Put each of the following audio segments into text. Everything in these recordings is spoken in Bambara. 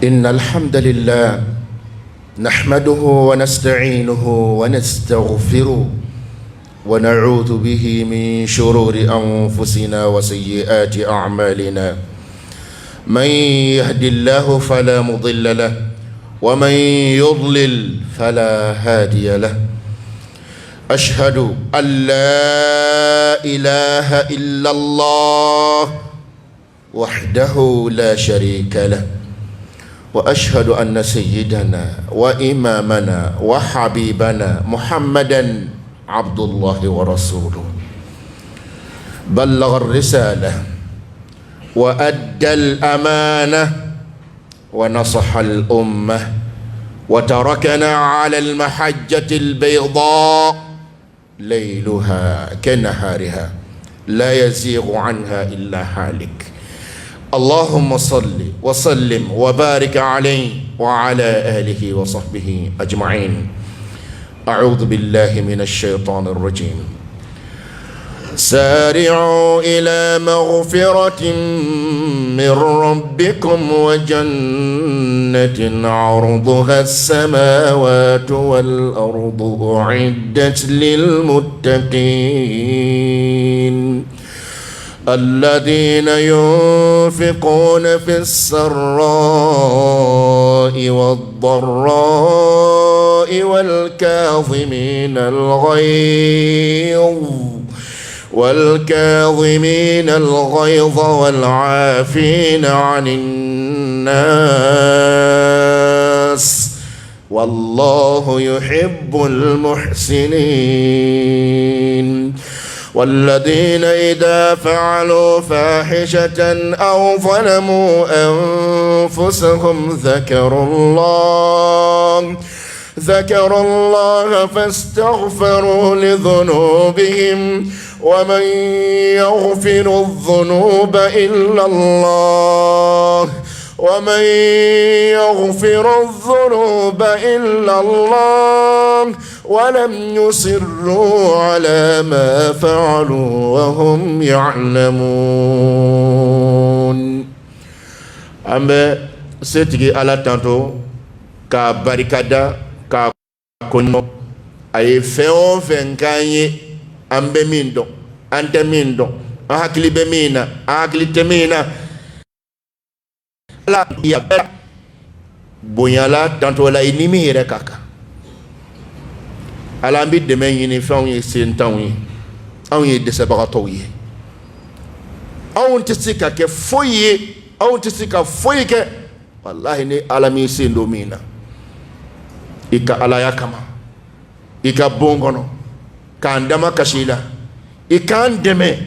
إن الحمد لله نحمده ونستعينه ونستغفره ونعوذ به من شرور أنفسنا وسيئات أعمالنا. من يهد الله فلا مضل له ومن يضلل فلا هادي له. أشهد أن لا إله إلا الله وحده لا شريك له، وأشهد أن سيدنا وإمامنا وحبيبنا محمدا عبد الله ورسوله، بلغ الرسالة وأدى الأمانة ونصح الأمة وتركنا على المحجة البيضاء ليلها كنهارها لا يزيغ عنها إلا هالك. اللهم صل وسلم وبارك عليه وعلى آله وصحبه أجمعين. أعوذ بالله من الشيطان الرجيم. سارعوا إلى مغفرة من ربكم وجنة عرضها السماوات والأرض أعدت للمتقين الذين ينفقون في السراء والضراء والكاظمين الغيظ والعافين عن الناس والله يحب المحسنين. والذين إذا فعلوا فاحشة أو ظلموا أنفسهم ذكروا الله فاستغفروا لذنوبهم ومن يغفر الذنوب إلا الله ولم يصروا على ما فعلوا وهم يعلمون. أما ستجي على تانتو كباركادا كونو أي فيو فنكاني أمبي ميندو أنت ميندو أهكلي بمينا أهكلي تمينا لا يا بونيالا تانتو لا إنمي ركاكا ala mbi deme yini fɛnw ye sentanw ye, anw ye dɛsɛbagatɔw ye. Anw tɛ se ka kɛ foyi ye, anw tɛ se ka foyi kɛ wallahi ni ala m'i sen don min na i ka alaya kama, i ka bon kɔnɔ k'an dama kasi la, i k'an dɛmɛ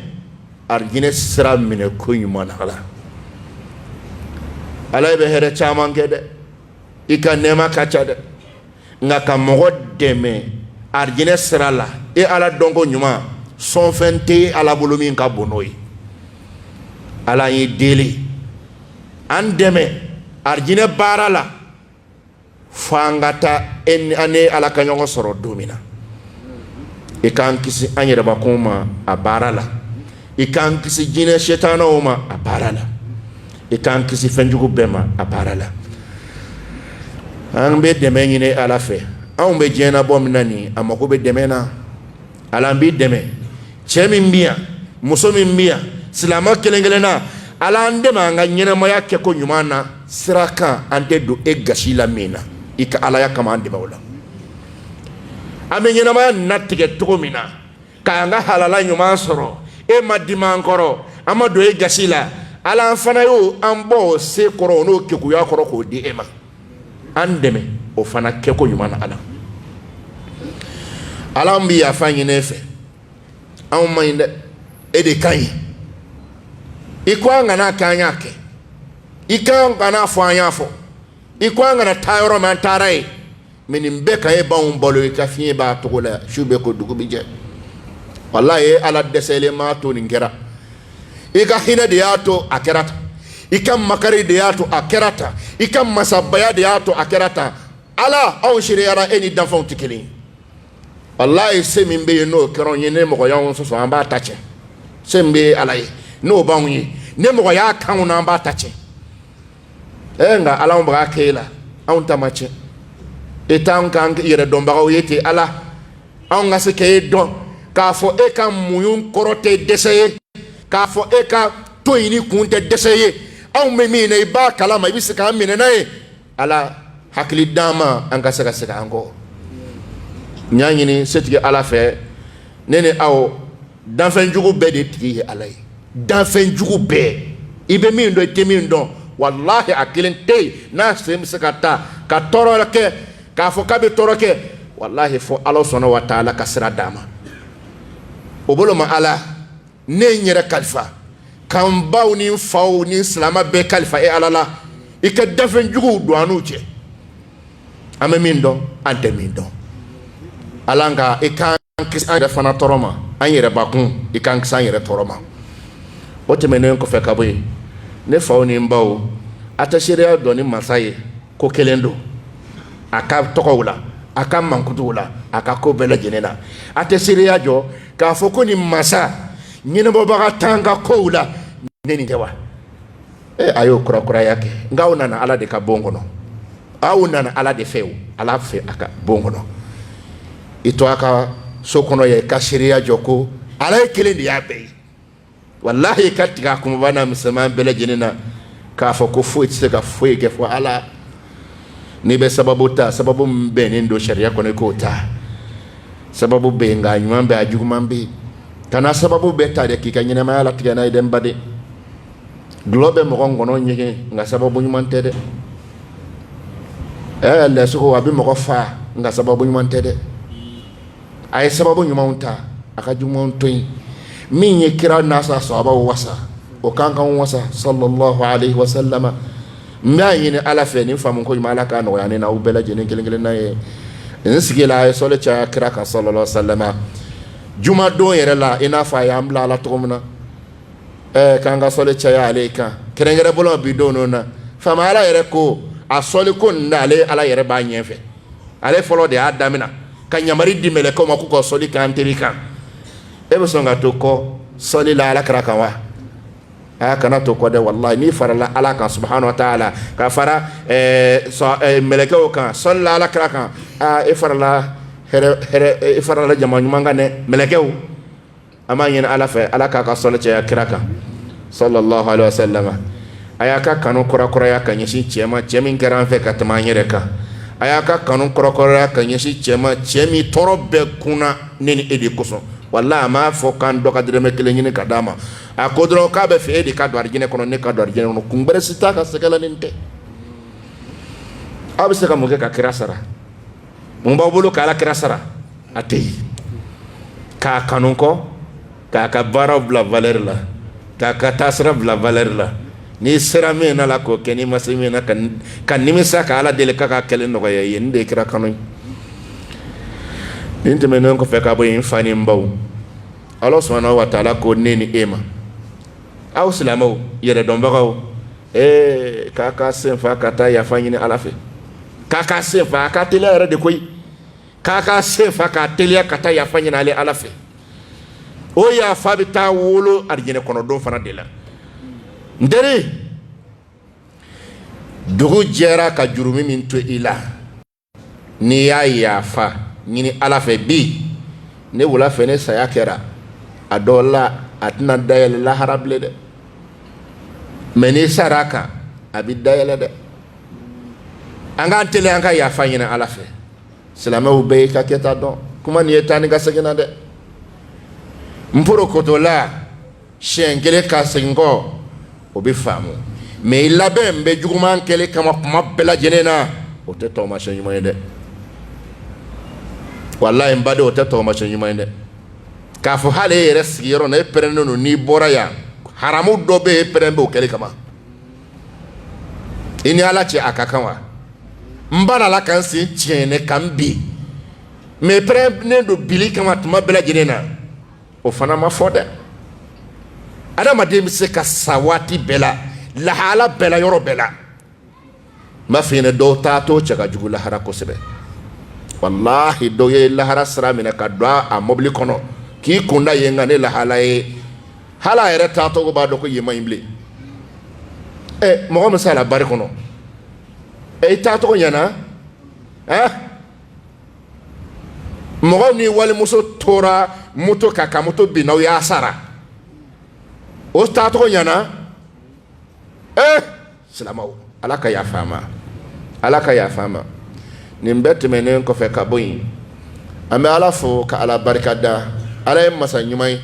arijinɛ sira minɛ ko ɲuman na. ala bɛ hɛrɛ caman kɛ dɛ, i ka nɛɛma ka ca dɛ, nka ka mɔgɔ dɛmɛ arijinɛ sira la e ala dɔnko ɲuman sɔnfɛn tɛ ala bolo min ka bon n'o ye. ala y'i deli an dɛmɛ arijinɛ baara la fo an ka taa an ni ala ka ɲɔgɔn sɔrɔ don min na. i k'an kisi an yɛrɛbakun ma a baara la, i k'an kisi jinɛ setanaw ma a baara la, i k'an kisi fɛnjugu bɛɛ ma a baara la. an bɛ dɛmɛ ɲini ala fɛ. anw bɛ diɲɛ na bɔ min na nin a mako bɛ dɛmɛ na. ala an b'i dɛmɛ, cɛ min bɛ yan, muso min bɛ yan, silamɛ kelen-kelen na, ala an dɛmɛ an ka ɲɛnamaya kɛko ɲuman na sira kan an tɛ don e gasi la min na. i ka alaya kama an dɛmɛ o la. an bɛ ɲɛnamaya natigɛ cogo min na k'an ka halala ɲuman sɔrɔ, e ma dimi an kɔrɔ, an ma don e gasi la, ala an fana y'o an bɔ o se kɔrɔ o n'o kekuya kɔrɔ k'o di e ma. an dɛmɛ o fana kɛko ɲuman na ala. ala an bɛ yafa ɲini e fɛ, anw ma ɲi dɛ, e de ka ɲi. i ko an kana kɛ an y'a kɛ, i kan kana fɔ an y'a fɔ, i ko an kana taa yɔrɔ min an taara ye, mɛ nin bɛɛ ka e b'anw balo i ka fiɲɛ b'a togo la su bɛɛ ko dugu bɛ jɛ. walahi ala dɛsɛlen m'a to nin kɛra, i ka hinɛ de y'a to a kɛra tan, i ka makari de y'a to a kɛra tan, i ka masabaya de y'a to a kɛra tan. ala anw sereyara e ni danfɛnw tɛ kelen ye. wallahi se min bɛ yen n'o kɛra ye ne mɔgɔ y'anw sɔsɔ an b'a ta cɛ. se min bɛ ala ye n'o b'anw ye ne mɔgɔ y'a kanw na an b'a ta cɛ. nga ala on ba kela on tamache etan kan yere don ba yete ala on nga se ke don ka fo e kan muyun korote deseye ka fo e ka toyini kunte deseye on me mine ba kala ma ibise kan mine nae ala hakli dama an ka seka ango nyanyi ni setige ala fe nene aw dan fen jugu be de tigi ala yi dan fen jugu be ibe min do temin don wallahi akilin tey na sem sekata ka toro ke ka fo ka be toro ke wallahi fo Allah subhanahu wa ta'ala ka sira dama o bolo ma ala ne nyere kalfa kan baw ni faw ni salama be kalfa e ala la e ka dan fen jugu do anu je ame min don ante min don alanga e kan kis an fana toroma an yere bakun e kan kisan yere toroma o temenen ko fe kaboy ne faw ni mbaw ata sharia do ni masaye ko kelendo aka tokowula aka mankutula aka ko bela jenena ata sharia jo ka foko ni masa nyine bo baka tanga kowula neni dewa ayo kura yake ngauna na ala de ka bongono au na ala de feu ala fe aka bongono ito aka sokono ye ka sharia joko ala kelendi ya be wallahi katika kumubana msema bele jenena ka fo ko fo itse ka fo ke fo ala ni be sababu mbeni ndo sharia ko ne ko ta sababu be nga nyumambe ajugumambe kana sababu be ta de kika nyina mala tigana idem bade globe mo ngono nyige nga sababu nyumante de le suko wabi mo ko fa nga sababu nyumante de ay sababu nyumonta aka jumontoy min ye kira nasa sahaba wasa o kan wasa sallallahu alaihi wasallama ma yin ala fe ni famun ko mala ka no yani na ubela jeni kelen na ye nsigela ay sole cha kira ka sallallahu alaihi wasallama juma do yere la ina fa ya amla la to muna kan ga sole cha ya aleka kerengere bolo bi do no na fa mala yere ko a sole ko ndale ala yere ba nyefe ale folo de adamina kan yamari dimele ko ma ko sole kan terika ebe songa to ko soli la ala kraka wa kana to ko de wallahi ni farala ala kan subhanahu wa ta'ala ka fara meleke o kan sol la ala kraka e farala e farala jamanu mangane meleke o ama yin ala fa ala ka soli che kraka sallallahu alaihi wasallam ayaka kanu kura ya kan yishi chema chemin garan fe ka tamanyere ka ayaka kanu kura ya kan yishi chema chemi torobe kuna nini edi kuso wallahi ma fo kan do kadre me kele nyini kadama a kodro ka be fe di ka do arjine kono ne ka do arjine kono kungbere sita ka sekala ninte abse ka muge ka kirasara mumba bulu kala kirasara atei ka kanunko ka bara bla valer la ka tasra bla valer la ni sera me na la ko keni masimi na kan nimisa ka ala dele ka kele no ye yende kira kanun ninte menon ko fe ka bo infani mbaw Allah subhanahu wa ta'ala ko neni ema aw silamo yere don bagaw kaka senfa kata ya fanyini alafe kaka senfa ka tele yere de koy kaka senfa ka tele kata ya fanyini ale alafe o ya fabita wolo arjine kono don fana de la ndere dugu jera ka jurumi min to ila ni ya fa nyini alafe bi ne wula fene saya kera adola atna dayel la harable de meni saraka abi dayel de anga tele anga ya fanyina alafe salama ube ka keta don kuma ni etani ga segina de mporo kotola shengele ka sengo obi famu me ilabe mbe juguman kele kama kuma bela jenena o te to ma shenyu de wallahi mbade o te to ma shenyu de ka fo hale yere sigiro na epereno no ni bora ya haramu do be eperembe o kele kama ini ala che akakanwa mbana la kan si tiene kambi me prene do bili kama tuma bela jenena o fana ma foda adama de se ka sawati bela la hala bela yoro bela ma fine do tato chaka jugu la hara ko sebe wallahi do ye la hara sra mina ka do a mobli kono ki kunda yenga ne la hala e hala ere tato go ba do ko yema imble mo ko misala bari kono e ta to ɲana mɔgɔ ni walimuso tora moto kan ka moto bin n'aw y'a sara o ta to ɲana silamɛw ala ka yafa an ma ala ka yafa an ma nin bɛɛ tɛmɛnen kɔfɛ ka bɔ yen an bɛ ala fo ka ala barika da ala ye masa ɲuman ye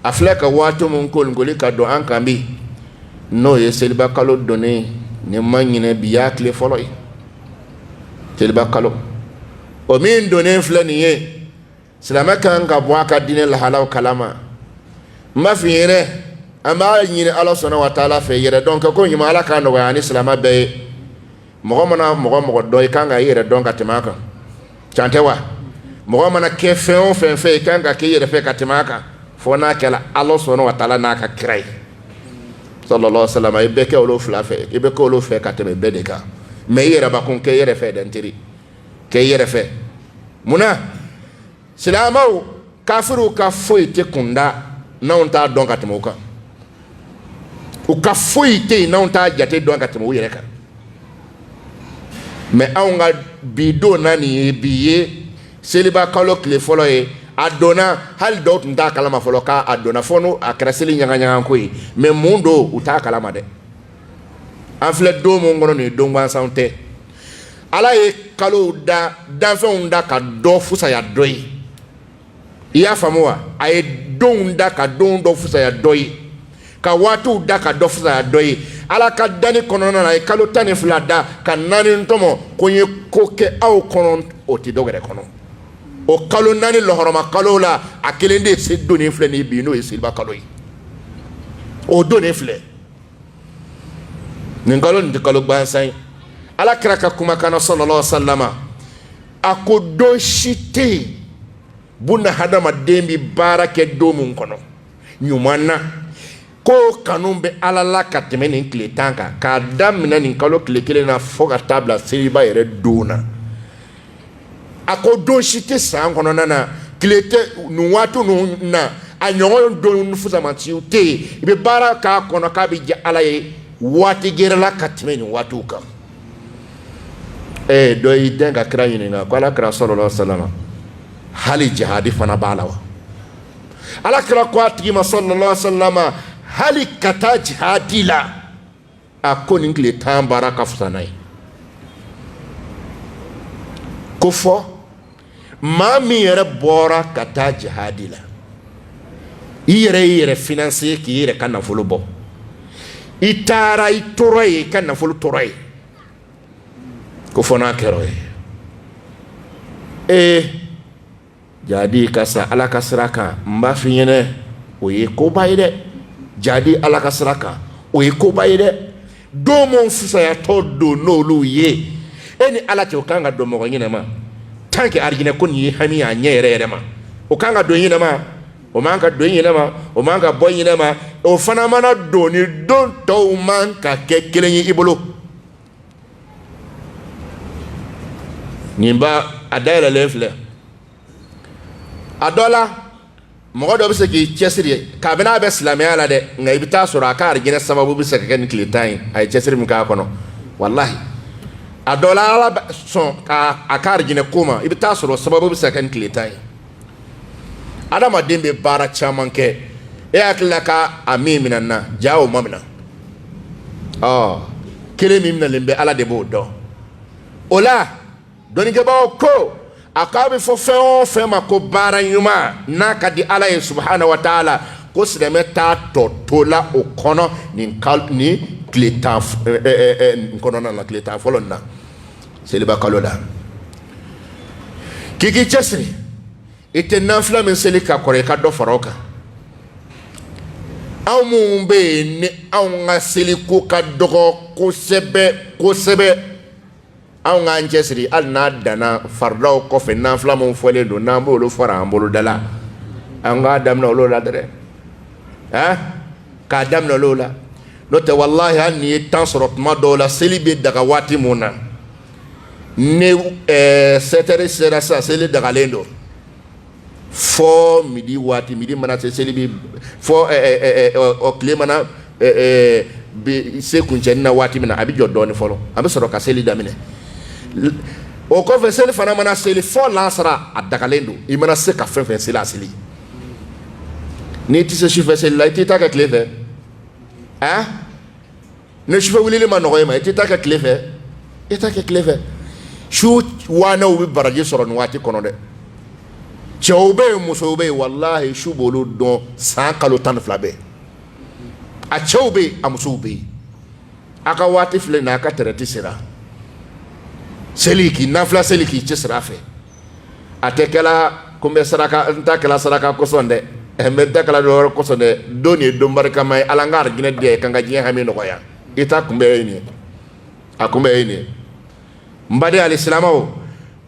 a filɛ ka waati min kolokoli ka don an kan bi n'o ye seliba kalo donnen nin ma ɲinɛ bi y'a tile fɔlɔ ye seliba kalo o min donnen filɛ nin ye silamɛ kan ka bɔ a ka diinɛ lahalaw kalama n b'a f'i ye dɛ an b'a ɲini ala sɔnna wa taala fɛ yɛrɛ dɔn kɛ ko ɲuman ala k'a nɔgɔya ani silamɛ bɛɛ ye mɔgɔ mana mɔgɔ dɔn i kan ka i yɛrɛ dɔn ka tɛmɛ a kan can tɛ wa mɔgɔ mana kɛ fɛn o fɛn fɛ i kan ka k'i yɛrɛ fɛ ka tɛmɛ a kan fo n'a kɛla ala sɔnna wa taala n'a ka kira ye sallallahu alaihi wasallam i bɛ kɛ olu fila fɛ i bɛ kɛ olu fɛ ka tɛmɛ bɛɛ de kan mɛ i yɛrɛ bakun kɛ i yɛrɛ fɛ dɛ n teri kɛ i yɛrɛ fɛ munna silamɛw kafiriw ka foyi tɛ kunda n'anw t'a dɔn ka tɛmɛ o kan u ka foyi tɛ yen n'anw t'a jate dɔn ka tɛmɛ u yɛrɛ kan mɛ anw ka bi don na nin ye bi ye seliba kalo tile fɔlɔ ye a donna hali dɔw tun t'a kalama fɔlɔ k'a donna fɔ n'o a kɛra seli ɲagaɲaga ko ye mɛ mun don u t'a kalama dɛ an filɛ don min kɔnɔ nin ye don gansanw tɛ ala ye kalow da danfɛnw da ka dɔ fusaya dɔ ye i y'a faamu wa a ye donw da ka don dɔ fusaya dɔ ye ka waatiw da ka dɔ fusaya dɔ ye ala ka danni kɔnɔna na a ye kalo 12 da ka 4 tɔmɔ ko n ye ko kɛ aw kɔnɔ o tɛ dɔ wɛrɛ kɔnɔ o kalo 4 lɔhɔrɔma kalo la a kelen de se donnen filɛ nin bi n'o ye seliba kalo ye o donnen filɛ nin kalo nin tɛ kalo gansan ye ala kira ka kumakan na sallallahu alaihi wasallam a ko don si tɛ yen buna hadamaden bi baara kɛ don min kɔnɔ ɲuman na ko kanu bɛ ala la ka tɛmɛ nin tile 10 kan k'a daminɛ nin kalo tile 1 na fo ka taa bila seliba yɛrɛ don na a ko don si tɛ san kɔnɔna na tile tɛ nin waati ninnu na a ɲɔgɔn don fusamatiw tɛ yen i bɛ baara k'a kɔnɔ k'a bɛ diya ala ye waati gɛrɛla ka tɛmɛ nin waatiw kan dɔ y'i den ka kira ɲininka ko ala kira sallallahu alaihi wasallam hali jihadi fana b'a la wa ala kira ko a tigi ma sallallahu alaihi wasallam hali ka taa jihadi la a ko nin tile 10 baara ka fisa n'a ye ko fɔ maa min yɛrɛ bɔra ka taa jihadi la i yɛrɛ financer k'i yɛrɛ ka nafolo bɔ i taara i tora ye i ka nafolo tora ye ko fɔ n'a kɛra ye jadi ka sa ala ka sira kan n b'a f'i ɲɛna o ye koba ye dɛ jadi ala ka sira kan o ye koba ye dɛ don min fisayatɔ don n'olu ye e ni ala cɛ o kan ka don mɔgɔ ɲɛnama tant que arijinɛ ko nin ye hami y'a ɲɛ yɛrɛ yɛrɛ ma o kan ka don ɲɛnama o man ka don ɲɛnama o man ka bɔ ɲɛnama o fana mana don ni don tɔw man ka kɛ kelen ye i bolo nin ba a dayɛlɛlen filɛ a dɔ la mɔgɔ dɔ bɛ se k'i cɛsiri ye kabini a bɛ silamɛya la dɛ nka i bɛ taa sɔrɔ a ka arijinɛ sababu bɛ se ka kɛ nin tile 10 ye a ye cɛsiri min k'a kɔnɔ walahi a dɔ la ala bɛ sɔn k'a ka arijinɛ ko ma i bɛ taa sɔrɔ sababu bɛ se ka kɛ nin tile 10 ye adamaden bɛ baara caman kɛ e hakili la k'a min minɛ na ja o ma minɛ kelen min minɛlen bɛ ala de b'o dɔn o la dɔnnikɛbagaw ko a k'a bɛ fɔ fɛn o fɛn ma ko baara ɲuman n'a ka di ala ye subhanahu wa taala ko silamɛ t'a tɔ to la o kɔnɔ nin tile 10 kɔnɔna na tile 10 fɔlɔ nin na seliba kalo la k'i k'i cɛsiri i tɛ nafila min seli ka kɔrɔ i ka dɔ fara o kan anw minnu bɛ yen ni anw ka seliko ka dɔgɔ kosɛbɛ kosɛbɛ anw k'an cɛsiri hali n'a danna faridaw kɔfɛ nafila min fɔlen don n'an b'olu fara an boloda la an k'a daminɛ olu la dɛrɛ k'a daminɛ olu la n'o tɛ walahi hali n'i ye temps sɔrɔ tuma dɔw la seli bɛ daga waati mun na ni 7 heures sera sisan seli dagalen don fɔ midi waati midi mana se seli bi fɔ tile mana bi se kuncɛni na waati min na a bɛ jɔ dɔɔni fɔlɔ a bɛ sɔrɔ ka seli daminɛ o kɔfɛ seli fana mana seli fɔ lansara a dagalen don i mana se ka fɛn fɛn seli a seli n'i tɛ se sufɛ seli la i t'i ta kɛ tile fɛ ni sufɛ wulili ma nɔgɔ i ma i t'i ta kɛ tile fɛ i ta kɛ tile fɛ su waanaw bɛ baraji sɔrɔ nin waati kɔnɔ dɛ cɛw bɛ yen musow bɛ yen walahi su b'olu dɔn san kalo 12 bɛɛ a cɛw bɛ yen a musow bɛ yen a ka waati filɛ nin ye a ka tɛrɛti sera seli k'i nafila seli k'i cɛ sira fɛ a tɛ kɛla ko n bɛ saraka n ta kɛla saraka kosɔn dɛ n bɛ ta kɛla dɔwɛrɛ kosɔn dɛ don nin ye don barikama ye ala n ka arijinɛ di ye ka n ka diɲɛ hami nɔgɔya i ta kunbɛ ye nin ye a kunbɛ ye nin ye n baden alisilamɛw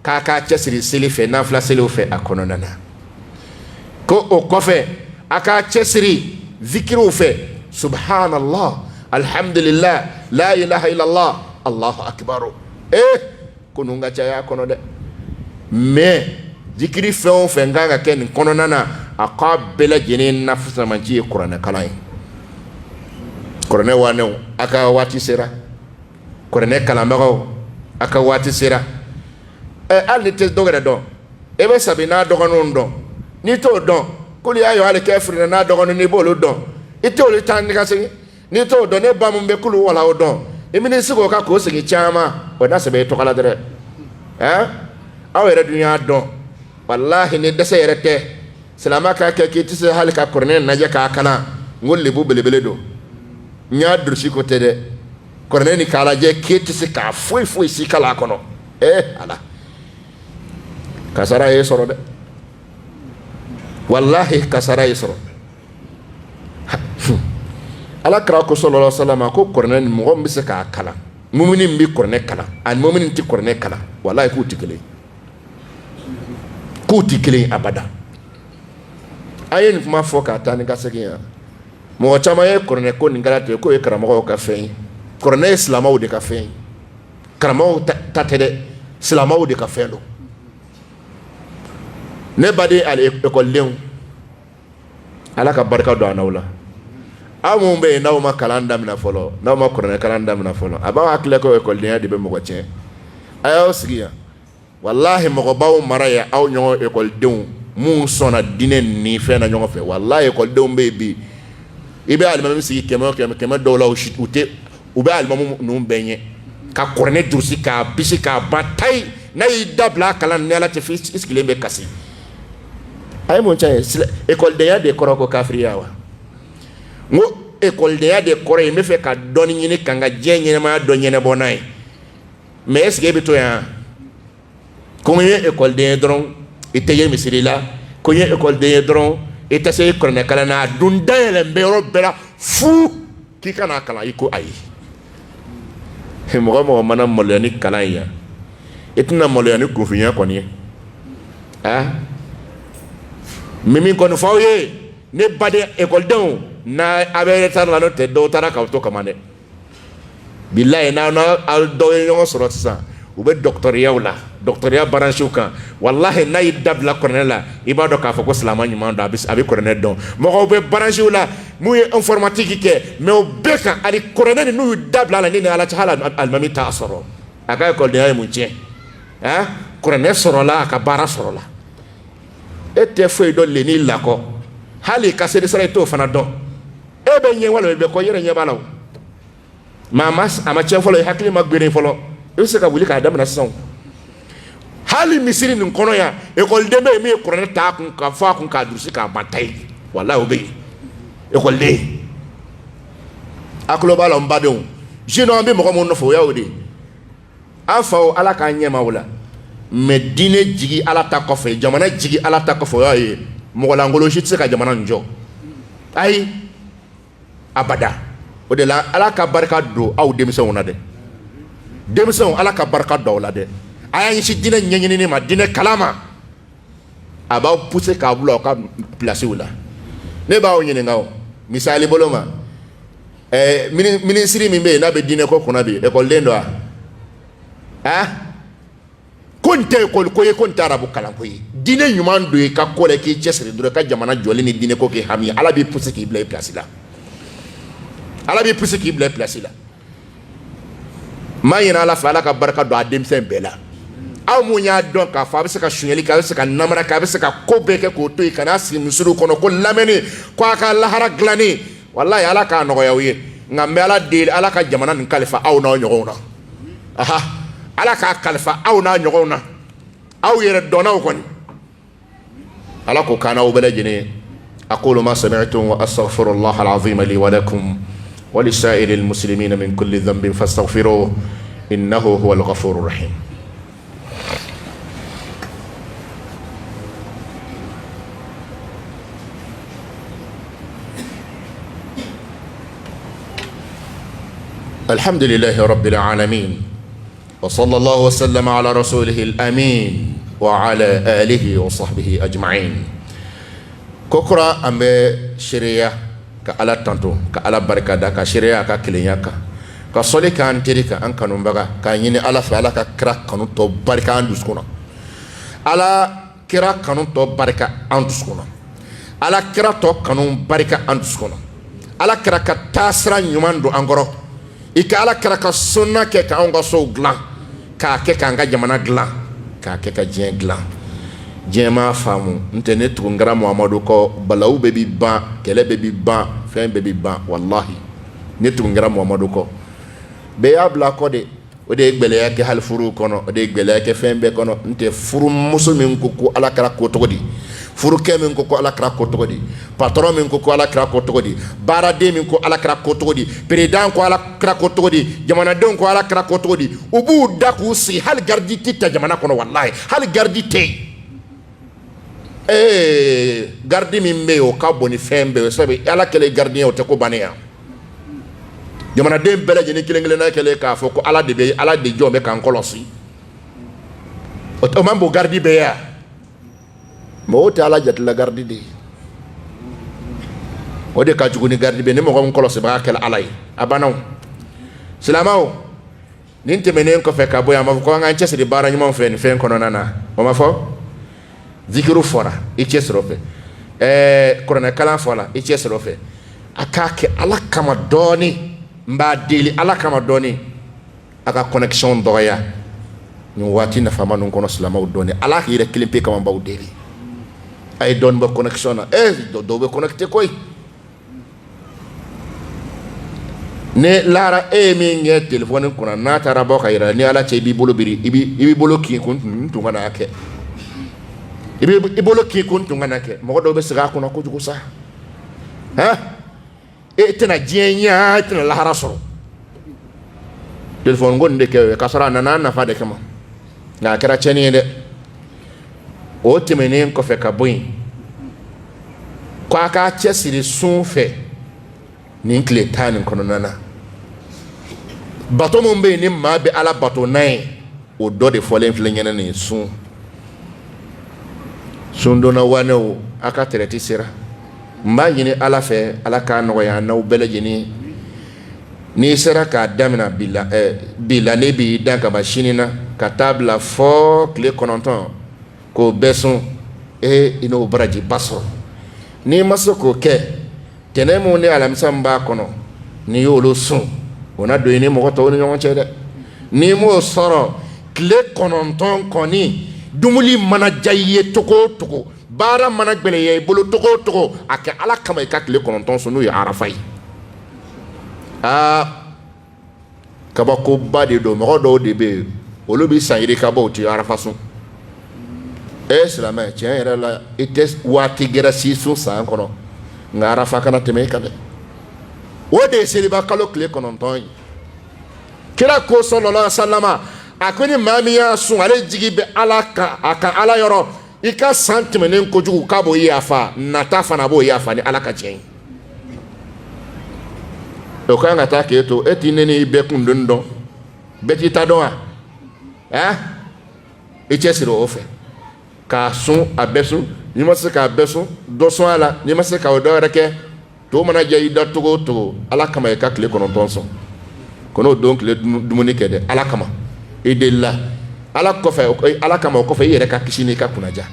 k'a k'a cɛsiri seli fɛ nafila seliw fɛ a kɔnɔna na ko o kɔfɛ a k'a cɛsiri zikiriw fɛ subhanallah alhamdulillah la ilaha illallah allahu akbar ko nun ka caya kɔnɔ dɛ mais zikiri fɛn o fɛn kan ka kɛ nin kɔnɔna na a k'a bɛɛ lajɛlen nafasamanci ye kuranɛ kalan ye kuranɛ wanɛw a ka waati sera kuranɛ kalanbagaw a ka waati sera hali ni tɛ dɔ wɛrɛ dɔn e bɛ sabi n'a dɔgɔninw dɔn n'i t'o dɔn k'olu y'a yɔ hali kɛfiri n'a dɔgɔnin n'i b'olu dɔn i t'olu taa ni ka segin n'i t'o dɔn ne ba mun bɛ k'olu wala o dɔn i bɛ n'i sigi o kan k'o segin caman o da sɛbɛ i tɔgɔ la dɛrɛ aw yɛrɛ dun y'a dɔn walahi ni dɛsɛ yɛrɛ tɛ silamɛ k'a kɛ k'i tɛ se hali ka kuranɛ lajɛ k'a kalan n ko lebu belebele don n y'a durusi ko tɛ dɛ kuranɛ ni k'a lajɛ k'e tɛ se k'a foyi foyi si kala a kɔnɔ ala kasara ye sɔrɔ dɛ wallahi kasara ye sɔrɔ ala kira ko sallallahu alaihi wasallam ko kuranɛ ni mɔgɔ min bɛ se k'a kalan mumini min bɛ kuranɛ kalan ani mumini tɛ kuranɛ kalan wallahi k'u tɛ kelen abada a ye nin kuma fɔ k'a taa ni ka segin yan mɔgɔ caman ye kuranɛ ko nin kɛra ten k'o ye karamɔgɔw ka fɛn ye kuranɛ ye silamɛw de ka fɛn ye karamɔgɔw ta tɛ dɛ silamɛw de ka fɛn don ne baden ali ekɔlidenw ala ka barika don an n'aw la aw minnu bɛ yen n'aw ma kalan daminɛ fɔlɔ n'aw ma kuranɛ kalan daminɛ fɔlɔ a b'aw hakili ko ekɔlidenya de bɛ mɔgɔ tiɲɛ a y'aw sigi yan walahi mɔgɔ b'aw mara yan aw ɲɔgɔn ekɔlidenw mun sɔnna diinɛ ni fɛn na ɲɔgɔn fɛ walahi ekɔlidenw bɛ yen bi i bɛ alimami sigi kɛmɛ o kɛmɛ dɔw la u bɛ alimamu ninnu bɛɛ ɲɛ ka kuranɛ durusi k'a bisi k'a ban tayi n'a y'i dabila a kalan ni ala tɛ fɔ i sigilen bɛ kasi a ye mun tiɲɛ ye ekɔlidenya de kɔrɔ ko kafiriya wa n ko ekɔlidenya de kɔrɔ ye n bɛ fɛ ka dɔɔni ɲini ka n ka diɲɛ ɲɛnamaya dɔ ɲɛnabɔ n'a ye mais est ce que e bɛ to yan ko n ye ekɔliden ye dɔrɔn i tɛ ye misiri la ko n ye ekɔliden ye dɔrɔn i tɛ se kuranɛ kalan na a dun dayɛlɛ bɛ yɔrɔ bɛɛ la fu k'i ka n'a kalan i ko ayi mɔgɔ mɔgɔ mana maloya ni kalan ye yan i tɛna maloya ni kunfinya kɔni ye min kɔni fɔ aw ye ne baden ekɔlidenw n'a a bɛ retard la n'o tɛ dɔw taara k'aw to kama dɛ bilayi n'aw dɔw ye ɲɔgɔn sɔrɔ sisan u bɛ dɔgɔtɔrɔyaw la dɔgɔtɔrɔya branchew kan walahi n'a y'i dabila kuranɛ la i b'a dɔn k'a fɔ ko silamɛ ɲuman don a bɛ kuranɛ dɔn mɔgɔw bɛ branchew la mun ye informatique kɛ mais o bɛɛ kan ani kuranɛ ni n'u y'u dabila la ni ni ala cɛ hali alimami t'a sɔrɔ a ka ekɔlidenya ye mun tiɲɛ kuranɛ sɔrɔla a ka baara sɔrɔla e tɛ foyi dɔn leni lakɔ hali ka seli sara i t'o fana dɔn e bɛ ɲɛ walima i bɛ kɔ i yɛrɛ ɲɛ b'a la o mais a ma tiɲɛ fɔlɔ i hakili ma gberen fɔlɔ i bɛ se ka wuli k'a daminɛ sisan hali misiri nin kɔnɔ yan ekɔliden bɛ yen min ye kuranɛ ta a kun ka fɔ a kun k'a durusi k'a ban ta ye walahi o bɛ yen ekɔliden a tulo b'a la n badenw sinon an bɛ mɔgɔ minnu nɔfɛ o y'o de ye an faw ala k'an ɲɛma o la mais diinɛ jigi ala ta kɔfɛ jamana jigi ala ta kɔfɛ o y'a ye mɔgɔ lankolon si tɛ se ka jamana nin jɔ ayi abada o de la ala ka barika don aw denmisɛnw na dɛ denmisɛnw ala ka barika don aw la dɛ a y'a ɲɛsin diinɛ ɲɛɲinini ma diinɛ kalan ma a b'aw pousser k'a bila aw ka pilasiw la ne b'aw ɲininka o misali bolo ma minisiri min bɛ yen n'a bɛ diinɛ ko kunna bi ekɔliden don wa ko n tɛ ekɔli ko ye ko n tɛ arabu kalan ko ye diinɛ ɲuman don i ka ko la k'i cɛsiri dɔrɔn i ka jamana jɔli ni diinɛ ko k'i hami ala b'i pousser k'i bila i pilasi la ala b'i pousse k'i bila place la maa ɲinɛ ala fɛ ala ka barika don a denmisɛn bɛɛ la aw mun y'a dɔn k'a fɔ a bɛ se ka suɲɛli kɛ a bɛ se ka namara kɛ a bɛ se ka ko bɛɛ kɛ k'o to yen ka n'a sigi misiriw kɔnɔ ko lamɛnni ko a ka lahara dilanni walahi ala k'a nɔgɔya aw ye nka n bɛ ala deli ala ka jamana nin kalifa aw n'aw ɲɔgɔnw na aha ala k'a kalifa aw n'a ɲɔgɔnw na aw yɛrɛ dɔnnaw kɔni ala ko kan n'aw bɛɛ lajɛlen ye aqulu ma sami'tum wa astaghfirullaha al-azim li wa lakum wa li sa'iril muslimina min kulli dhanbin fastaghfiruhu innahu huwal ghafurur rahim. الحمد لله رب العالمين وصلى الله وسلم على رسوله الأمين وعلى آله وصحبه أجمعين. كوكرا أم شريعة كألا تنتو كألا بركة دا كشريعة ككلينيا كصلي كان تريكا أن كانوا بقى كأني على فعلا ككرا كانوا تو بركة أندسكونا على كرا كانوا تو بركة أندسكونا على كرا تو كانوا بركة أندسكونا على كرا كتاسرا يمان دو أنغرو ika ala kɛra ka sunna kɛ ka anw ka sow dilan k'a kɛ k'an ka jamana dilan k'a kɛ ka diɲɛ dilan diɲɛ m'a faamu n tɛ ne tugu n kɛra muhamadu kɔ balawu bɛɛ bi ban kɛlɛ bɛɛ bi ban fɛn bɛɛ bi ban wallahi ne tugu n kɛra muhamadu kɔ bɛɛ y'a bila kɔ de o de ye gbɛlɛya kɛ hali furuw kɔnɔ o de ye gbɛlɛya kɛ fɛn bɛɛ kɔnɔ n tɛ furumuso min ko ala kɛra ko cogo di furukɛ min ko ala kɛra ko cogo di patron min ko ala kɛra ko cogo di baaraden min ko ala kɛra ko cogo di président ko ala kɛra ko cogo di jamanadenw ko ala kɛra ko cogo di u b'u da k'u sigi hali gardi tɛ ta jamana kɔnɔ wallahi hali gardi tɛ yen gardi min bɛ yen o ka bon ni fɛn bɛɛ ye sabu ala kɛlen gardi ye o tɛ ko bannen yan jamanaden bɛɛ lajɛlen kelen kelenna kɛlen k'a fɔ ko ala de jɔn bɛ k'an kɔlɔsi o man bon gardi bɛɛ yan mɔgɔw tɛ ala jatila gardi de ye o de ka jugu ni gardi bɛ ni mɔgɔ min kɔlɔsibaga kɛla ala ye a banna o silamɛw nin tɛmɛnen kɔfɛ ka bɔ yan a ma fɔ ko an k'an cɛsiri baara ɲumanw fɛ nin fɛn kɔnɔna na o ma fɔ zikiru fɔra i cɛsiri o fɛ kuranɛkalan fɔra i cɛsiri o fɛ a k'a kɛ ala kama dɔɔni n b'a deli ala kama dɔɔni a ka connexion dɔgɔya nin waati nafama ninnu kɔnɔ silamɛw dɔɔni ala yɛrɛ kelen pe kama n b'aw deli a ye dɔɔni bɔ connexion na dɔw bɛ connecté koyi ne lara e min kɛ téléphone kunna n'a taara bɔ ka yira ni ala cɛ i b'i bolo biri i b'i bolo kin kun tun ka n'a kɛ i b'i bolo kin kun tun ka n'a kɛ mɔgɔ dɔw bɛ segin a kɔnɔ kojugu sa e tɛna diɲɛ ɲɛ e tɛna lahara sɔrɔ téléphone ko nin de kɛ k'a sɔrɔ a nana a nafa de kama nka a kɛra tiɲɛni ye dɛ o tɛmɛnen kɔfɛ ka bɔ yen ko a k'a cɛsiri sun fɛ nin tile 10 nin kɔnɔna na bato min bɛ yen ni maa bɛ ala bato n'a ye o dɔ de fɔlen filɛ ɲɛna nin sun donna wanew a ka traite sera n b'a ɲini ala fɛ ala k'a nɔgɔya n'aw bɛɛ lajɛlen n'i sera k'a daminɛ bi la ne b'i dan ka ban sini na ka taa bila fɔ tile 9 k'o bɛɛ sun i n'o baraji ba sɔrɔ n'i ma se k'o kɛ tɛnɛn mun ni alamisa min b'a kɔnɔ n'i y'olu sun o na don i ni mɔgɔ tɔw ni ɲɔgɔn cɛ dɛ n'i m'o sɔrɔ tile 9 kɔni dumuni mana diya i ye cogo o cogo baara mana gbɛlɛya i bolo cogo o cogo a kɛ ala kama i ka tile 9 sun n'o ye arafa ye kabakoba de don mɔgɔ dɔw de bɛ yen olu bɛ san yiri ka bɔ u tɛ arafa sun silamɛ tiɲɛ yɛrɛ la i tɛ waati gɛrɛ si sun san kɔnɔ nka arafa kana tɛmɛ i kan dɛ o de ye seliba kalo tile 9 ye kira ko sɔlɔlɔhu alayhi wa sallam a ko ni maa min y'a sun ale jigi bɛ ala kan a ka ala yɔrɔ i ka san tɛmɛnen kojugu k'a b'o yafa nata fana b'o yafa ni ala ka tiɲɛ ye o kan ka taa k'e to e t'i ne ni bɛɛ kundoni dɔn bɛɛ t'i ta dɔn wa i cɛsiri o fɛ k'a sun a bɛɛ sun n'i ma se k'a bɛɛ sun dɔ sɔn a la n'i ma se k'o dɔ wɛrɛ kɛ to mana diya i da togo o togo ala kama i ka tile 9 sɔn ko n'o don tile dumuni kɛ dɛ ala kama i delila ala kɔfɛ ala kama o kɔfɛ i yɛrɛ ka kisi n'i ka kunnaja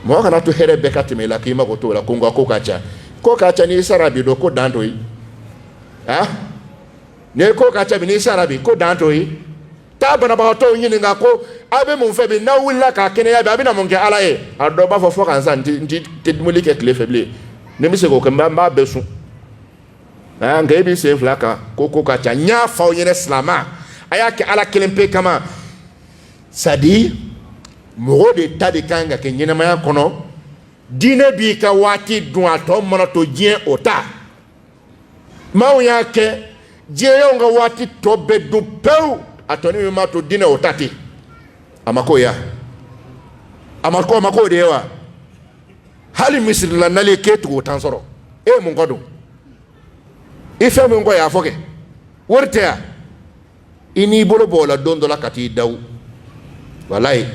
mɔgɔ kana to hɛrɛ bɛɛ ka tɛmɛ i la k'i mago t'o la ko nka ko ka ca n'i sara bi don ko dan to yen ne ko ka chabi ni sarabi ko danto yi ta bana ba to yin nga ko abe mun fe bi na wula ka kene ya bi na mun ke ala e ado ba fo kan san ti muli ke clé faible ne mi se ko kan ba besu nga bi se flaka ko ka cha nya fa yin islama aya ke ala kelempe kama sadi mo de tabi kanga ke nyina ma kono dine bi ka wati dun ato mana to jien ota ma ya ke je nga wati to be du peu atoni ma to dine otati amako ya amako de wa hali misri la nale ke to tansoro e mun godo ife mun go ya foke worte ya ini bolo bola dondola kati daw wallahi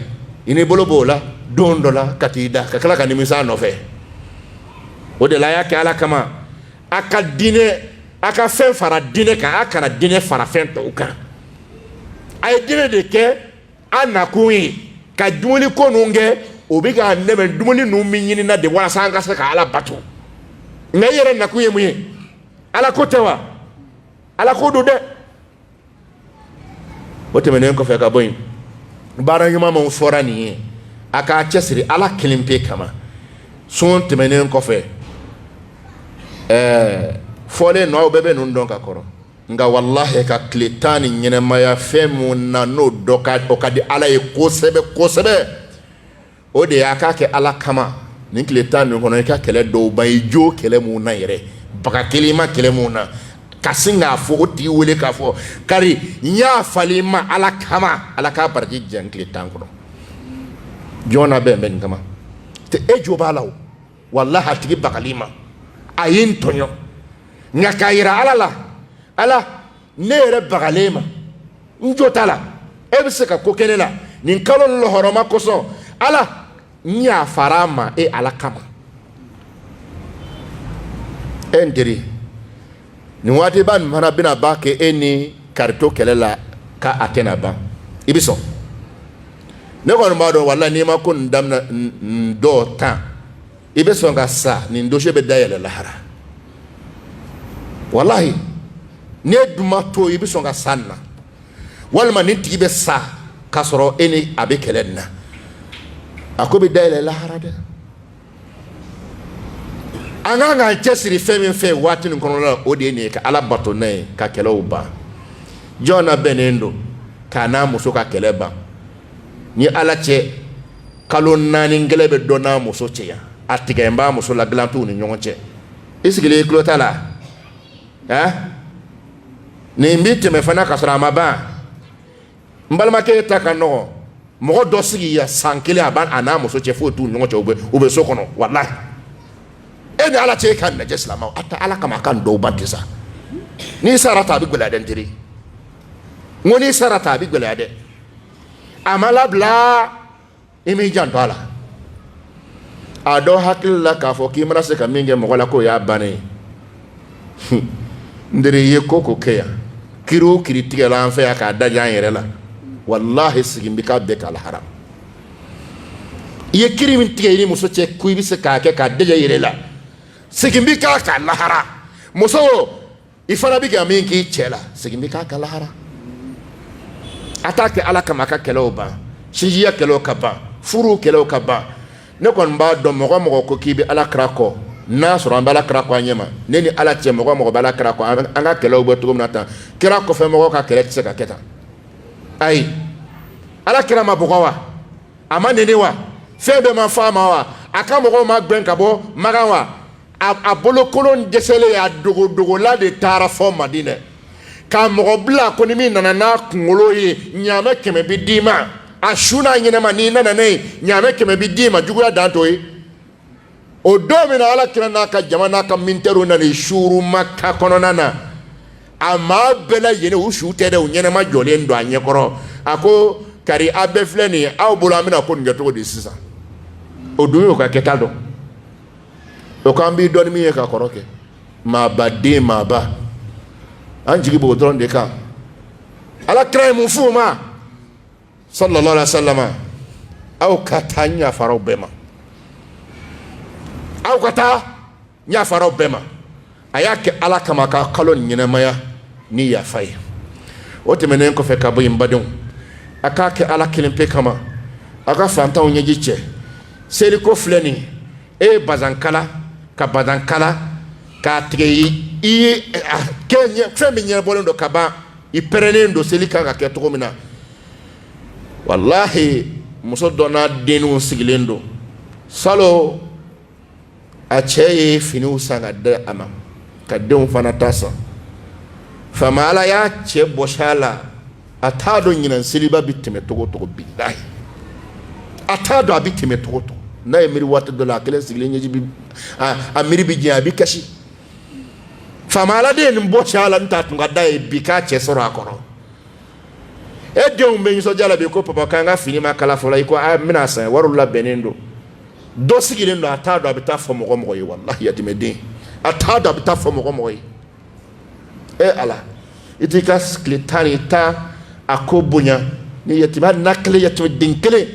ini bolo bola dondola kati da ka kala ka nimisa no fe o de la ya ke ala kama aka dine aka fen fara dine ka aka na dine fara fen to kan ay dine de ke anakuyi ka dumuni ko nunge obi ga nebe dumuni nu minyini na de wala sanga sa ka ala batu ngayere nakuyi muyi ala ko tewa ala ko do de wote menen ko fe ka boyin bara yuma mon fora ni aka chesiri ala kilimpe kama son temenen ko fe fole no bebe nun don ka koro nga wallahi ka kletani nyene maya femu na no doka okadi ala e kosebe o de aka ke ala kama ni kletani kono ka kele do bay jo kele mu na yere baka kelima kele mu na kasinga fo oti wele ka fo kari nya falima ala kama ala ka barji jan kletan kono jona ben kama te ejo balaw wallahi atigi bakalima ayin tonyo nga kayira ala nere bagalema njotala ebiseka kokenela nin kalon lo horoma koso ala nya farama e ala kama endiri ni wati ban mana bina bake eni karto kelela ka atena ba ibiso ne ko no do walla ni ma kun damna do tan ibiso nga sa ni ndoshe be dayele lahara wallahi ne duma to ibiso nga sanna walma ni tibe sa kasoro eni abe kelenna akobe dayele lahara de anga chesiri femi fe wati ni kono la odi ni ka ala bato ne ka kele uba jona benendo kana muso ka kele ba ni ala che kalon nani ngelebe dona muso che ya atiga mba muso la glantu ni nyonche isigile klotala ni mbite me fana kasra maba mbalma ke takano mo do sigi ya sankele aban ana muso che fotu nyonche ube so kono wallahi eni ala che kan na jeslama ata ala kama kan do batisa ni sarata bi gulade ndiri ngoni sarata bi gulade amala bla imi jantala ado hakilla ka fo ki mara se ka minge mo wala ko ya bane ndiri ye koko keya kiro kritique la en fait ka dajan yere la wallahi sigimbi ka be kala haram ye kirimin tige ni muso che kuibi se ka ke ka dajan yere la sigimbi ka lahara muso ifara bi ga min ki chela sigimbi ka lahara atake ala kama ka kelo ba shijiya kelo ka ba furu kelo ka ba ne kon ba do mo ko kibi ala krako na so ran bala krako anyema neni ala che mo bala krako anga kelo bo to mnata krako fe mo ka kele tse ka keta ai ala kira ma bukawa ama neni wa febe ma fama wa aka mo ma gben ka bo magawa abolo kolon desele ya dogo la de tara fo madine ka mo bla ko ni min na kungolo ye nyame keme bidima ashuna nyene manina na nei nyame keme bidima jugu ya danto yi o domina ala kira na ka jamana ka mintero na ni shuru makka kono nana ama bela yene u shute de nyene ma jole ndo anye koro ako kari abefleni aw bolo amina ko ngato de sisa o duyo ka ketado o kan bi doni mi ka koroke ma bade ma ba anjigi bo dron de ka ala kray mu fuma sallallahu alaihi wasallam aw katanya faro bema aw kata nya faro bema ayake ala kama ka kalon nyina maya ni yafa ye o tɛmɛnen kɔfɛ ka bɔ yen badenw a k'a kɛ ala kelen pe kama a ka fantanw ɲɛji cɛ seliko filɛ nin e ye bazankala ka bazankala k'a tigɛ i ye fɛn min ɲɛnabɔlen don ka ban i pɛrɛnnen don seli kan ka kɛ cogo min na wallahi muso dɔ n'a denninw sigilen don salo a cɛ ye finiw san ka di a ma ka denw fana ta san faama ala y'a cɛ bɔsi a la a t'a dɔn ɲinan seliba bi tɛmɛ cogo o cogo bilahi a t'a dɔn a bi tɛmɛ cogo o cogo n'a ye miiri waati dɔ la a kelen sigilen ɲɛji bi a miiri bi diɲɛ a bi kasi faama ala de ye nin bɔsi a la n t'a tun ka da ye bi k'a cɛ sɔrɔ a kɔrɔ e denw bɛ nisɔndiya la bi ko papa k'an ka fini ma kala fɔlɔ i ko a n bɛna san wariw labɛnnen don dɔ sigilen don a t'a dɔn a bɛ taa fɔ mɔgɔ mɔgɔ ye wallahi yatimɛden a t'a dɔn a bɛ taa fɔ mɔgɔ mɔgɔ ye e ala i t'i ka tile tan ni ta a ko bonya ni yatima na kelen yatimɛden kelen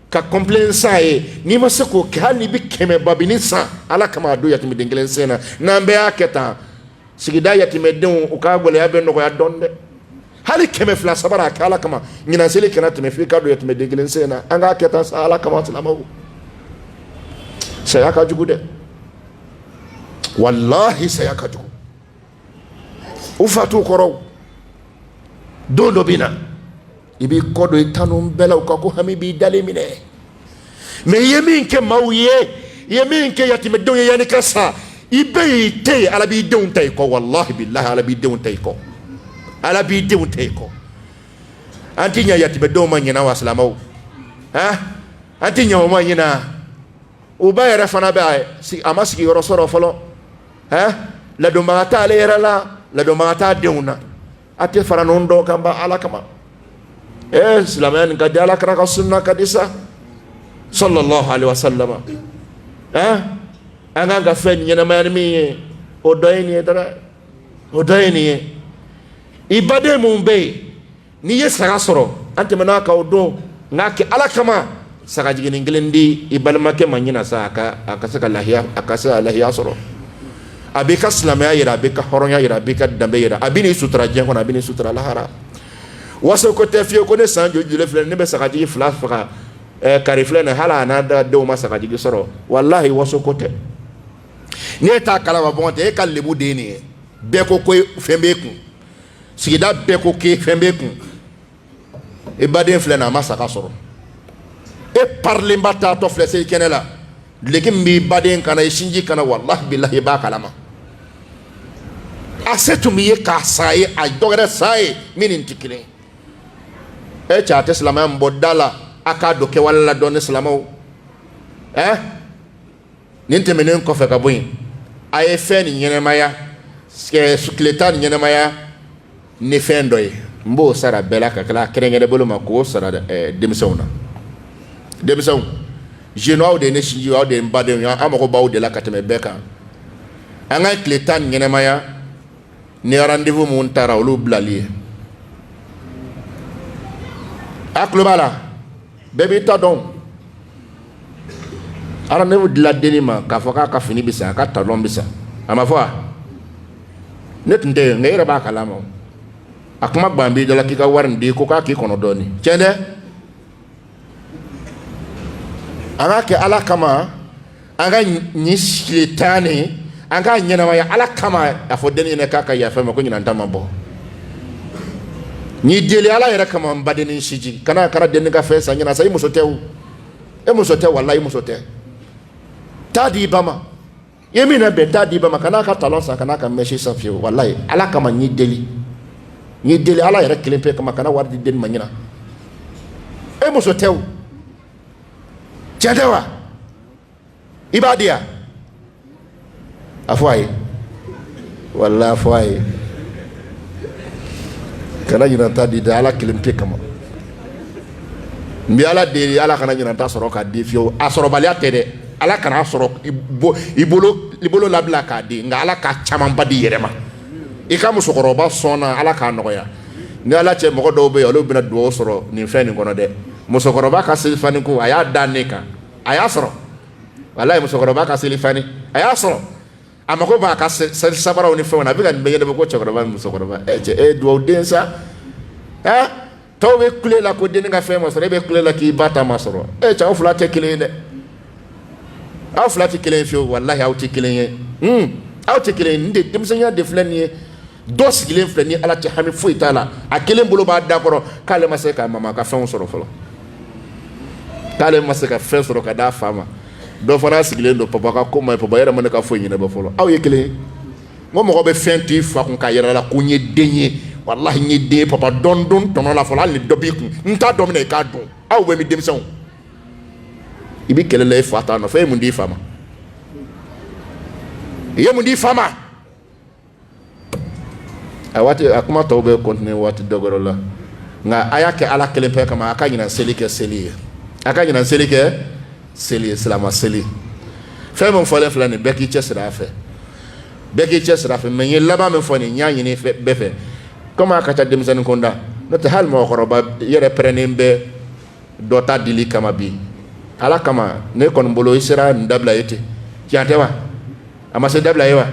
ka complet san ye n'i ma se k'o kɛ hali n'i bɛ kɛmɛ babini san ala kama a don yatimɛden kelen sen na n'an bɛɛ y'a kɛ tan sigida yatimɛdenw u ka gɛlɛya bɛ nɔgɔya dɔɔni dɛ hali kɛmɛ fila sabara a kɛ ala kama ɲinan seli kana tɛmɛ f'i ka don yatimɛden kelen sen na an k'a kɛ tan sa ala kama silamɛw saya ka jugu dɛ wallahi saya ka jugu u fatu kɔrɔ don dɔ bɛ na i b'i kɔ don i tanu bɛɛ la u ka ko hami b'i dalen minɛ mais i ye min kɛ maaw ye i ye min kɛ yatimɛdenw ye yanni ka sa i bɛɛ y'i te ye ala b'i denw ta i kɔ wallahi billahi ala b'i denw ta i kɔ ala b'i denw ta i kɔ an ti ɲɛ yatimɛdenw ma ɲinɛ wa silamɛw an ti ɲɛ o ma ɲinɛ o ba yɛrɛ fana bɛ a ma sigiyɔrɔ sɔrɔ fɔlɔ ladonbaga t'ale yɛrɛ la ladonbaga t'a denw na a tɛ fara ɲɔgɔn dɔw kan ba ala kama silamɛya nin ka di ala kira ka sunna ka di sa sallallahu alaihi wasallam an kan ka fɛn ɲɛnamaya ni min ye o dɔ ye nin ye dɔrɔn o dɔ ye nin ye i baden mun bɛ yen n'i ye saga sɔrɔ an tɛmɛna kan o don nka kɛ ala kama saga jiginin kelen di i balimakɛ ma ɲina sa a ka se ka lahiya sɔrɔ a b'i ka silamɛya yira a b'i ka hɔrɔnya yira a b'i ka danbe yira a b'i n'i sutura diɲɛ kɔnɔ a b'i n'i sutura lahara waso ko tɛ fiyewu ko ne san joli filɛ ne bɛ sagajigi fila faga kari filɛ nin hali a n'a da denw ma sagajigi sɔrɔ wallahi waso ko tɛ n'e t'a kalama bɔn tɛ e ka lebu de ye nin ye bɛɛ ko fɛn b'e kun sigida bɛɛ ko k'e fɛn b'e kun e baden filɛ nin a ma saga sɔrɔ e parilenba taatɔ filɛ seli kɛnɛ la duloki min b'i baden kana i sinji kana wallahi billahi i b'a kalama a se tun b'i ye k'a sa ye a dɔgɔrɛ sa ye min nin tɛ kelen e cɛ a tɛ silamɛya min bɔ da la a k'a don kɛwale la dɔɔni silamɛw nin tɛmɛnen kɔfɛ ka bɔ yen a ye fɛn nin ɲɛnɛmaya tile tan nin ɲɛnɛmaya ni fɛn dɔ ye n b'o sara bɛɛ la ka tila kɛrɛnkɛrɛn bolo ma k'o sara denmisɛnw na denmisɛnw jeune aw de ye ne sinji aw de ye n badenw ye an mago b'aw de la ka tɛmɛ bɛɛ kan an ka tile tan nin ɲɛnɛmaya ni rendez-vous mun taara olu bilali ye a tulo b'a la bɛɛ b'i ta dɔn rendez-vous dila denni ma k'a fɔ k'a ka fini bɛ san a ka talon bɛ san a ma fɔ wa ne tun tɛ yen nka e yɛrɛ b'a kalama a kuma gan b'i dɔ la k'i ka wari nin di ko k'a k'i kɔnɔ dɔɔni tiɲɛ dɛ an ka kɛ ala kama an ka nin tile tan nin an ka ɲɛnamaya ala kama a fɔ denni ɲɛna k'a ka yafa ma ko ɲinan ta ma bɔ n'i deli ala yɛrɛ kama n baden ni siji kana denni ka fɛn san ɲinan sa i muso tɛ o e muso tɛ wallahi i muso tɛ taa di i ba ma i ye min na bɛn taa di i ba ma kan'a ka talon san kan'a ka mèche san fiyewu wallahi ala kama n'i deli ala yɛrɛ kelen pe kama kana wari di denni ma ɲinan e muso tɛ o tiɲɛ tɛ wa i b'a di yan a fɔ a ye wallahi a fɔ a ye kana ɲinan ta di dɛ ala kelen pe kama n bɛ ala deli ala kana ɲinan ta sɔrɔ k'a di fiyewu a sɔrɔbaliya tɛ dɛ ala kana sɔrɔ i bolo labila k'a di nka ala ka camanba di yɛrɛ ma i ka musokɔrɔba sɔnna ala k'a nɔgɔya ni ala cɛ mɔgɔ dɔw bɛ yen olu bɛna dugawu sɔrɔ nin fɛn nin kɔnɔ dɛ musokɔrɔba ka selifani ko a y'a da ne kan a y'a sɔrɔ walayi musokɔrɔba ka selifani a y'a sɔrɔ amako ba ka sabara oni fe wona bi ga be yede ko chokoro muso ko ba do den sa taw be kule la ko den nga fe mo so be kule la ki bata masoro cha fula te kile de aw fula te kile fi wallahi aw te kile ye aw te kile ndi dem sanya de flani do sigile flani ala te hami fo itala a kile bolo ba dakoro kale maseka mama ka fe soro folo kale maseka fe soro ka da fama do fana sigile do papa ka ko mai papa yera man ka fo nyina ba folo aw ye kile mo mo be fenti fa kun ka yera la ko nye denye wallahi nye de papa don tono la folo al do bi kun nta do me ka don aw be mi demson ibi kele le fata no fe mundi fama ye mundi fama awati akuma to be continue wati dogoro la nga ayake ala kele pe kama akanyina selike seliye akanyina selike seli salama seli fe mon fole flani beki chesra fe men laba men foni nyaani ni fe befe kama akata demsan konda no te hal mo khoroba yere prenembe dota dili kama bi ala kama ne kon bolo isra ndabla yete tiatewa ama se dabla yewa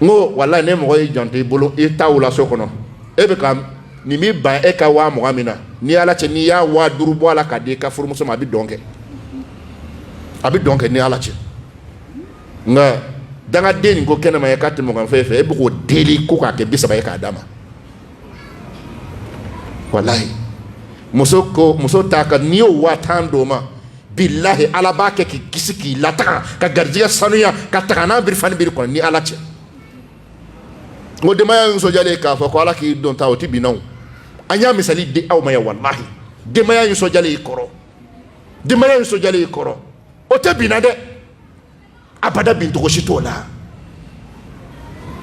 ngo wala ne mo jonte bolo e tawula sokono ebe kam ni mi ba e ka wa mo amina ni ala che ni ya wa durubo ala ka de ka furu muso ma bi donke ni ala che nga danga deni go kena ma yakati mo kan fefe e bu deli ko ka ke bisa ba ka dama wallahi muso ta ka ni o wa tando ma billahi ala ba ke ki kisiki lataka ka garjiya sanuya ka takana bir fani bir ko ni ala che ngo de maya so jale ka fa ko ala ki don ta oti binaw anya misali de aw maya wallahi de maya so jale koro o te bina de abada bintu ko shitola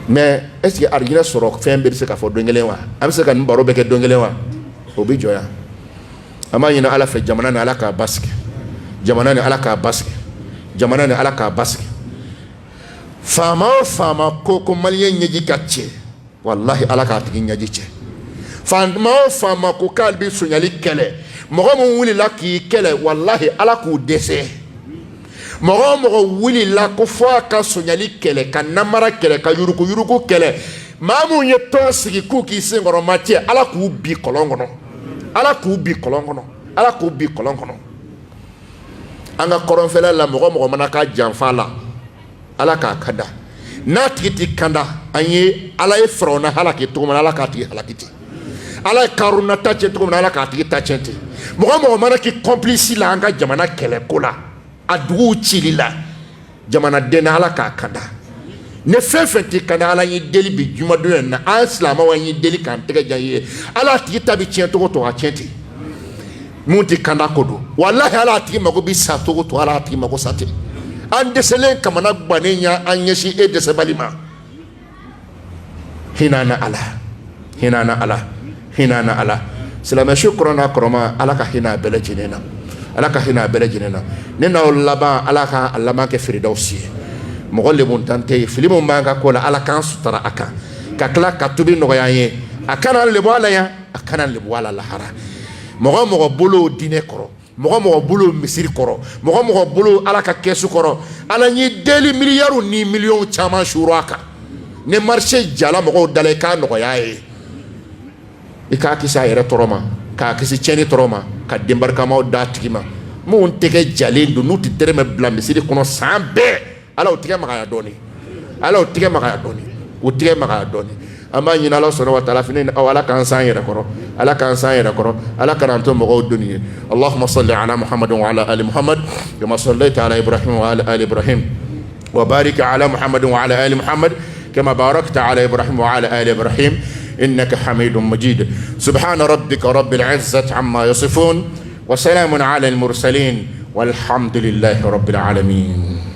mais est-ce que argina soro fembe se ka fo dongelen wa am se kan baro be ke dongelen wa o bi joya ama yina ala fa jamana na ala ka baske jamana ni ala ka baske fama ko malien nyeji katche wallahi ala ka tigi nyeji che fama ko kalbi sunyali kele mogo mo wuli la ki kele wallahi ala ku dese mogo wuli la ko fo ka sunyali kele ka namara kele ka yuruku kele mamu ye to sigi ku ki singoro matie ala ku bi kolongono anga koronfela la mogo mana ka janfa la ala ka kada na tigi kanda anye ala e frona halaki to mana ala ka tigi halakiti ala karuna tache to mana ala ka tigi tachente mogo mana ki complice la anga jamana kele kola adugu chilila jamana dena ala ka kada ne fefeti kada ala yi deli bi juma do na aslama wa yi deli kan tege jaye ala tigi tabi chento to achenti munti kanda kodo wallahi ala tigi mago bi sa to ala tigi mago sate ande selen kamana gbanenya anyeshi e de sebalima hinana ala silama shukrana kroma ala ka hina belejinena nena laba ala ka alama ke firdausi mogole montante filimu manga kola ala kan sutara aka ka kla ka tubi no yaye akana le wala ya akana le wala lahara mogo bolo dine koro mogo bolo misiri koro mogo bolo ala ka kesu koro ala ni deli miliyaru ni million chama shuraka ne marché jala mogo dale ka no yaye ika kisa yere toroma ka kisi cheni toroma ka dembarka ma datigima mo tege jale do nuti tereme bla misiri kono sambe ala o tige maka ya doni ama nyina Allah subhanahu wa ta'ala finin aw ala kan san yere koro ala kan to mo doni Allahumma salli ala Muhammad wa ala ali Muhammad kama sallaita ala Ibrahim wa ala ali Ibrahim wa barik ala Muhammad wa ala ali Muhammad kama barakta ala Ibrahim wa ala ali Ibrahim innaka Hamidum Majid subhana rabbika rabbil izzati amma yasifun wa salamun ala al mursalin walhamdulillahi rabbil alamin.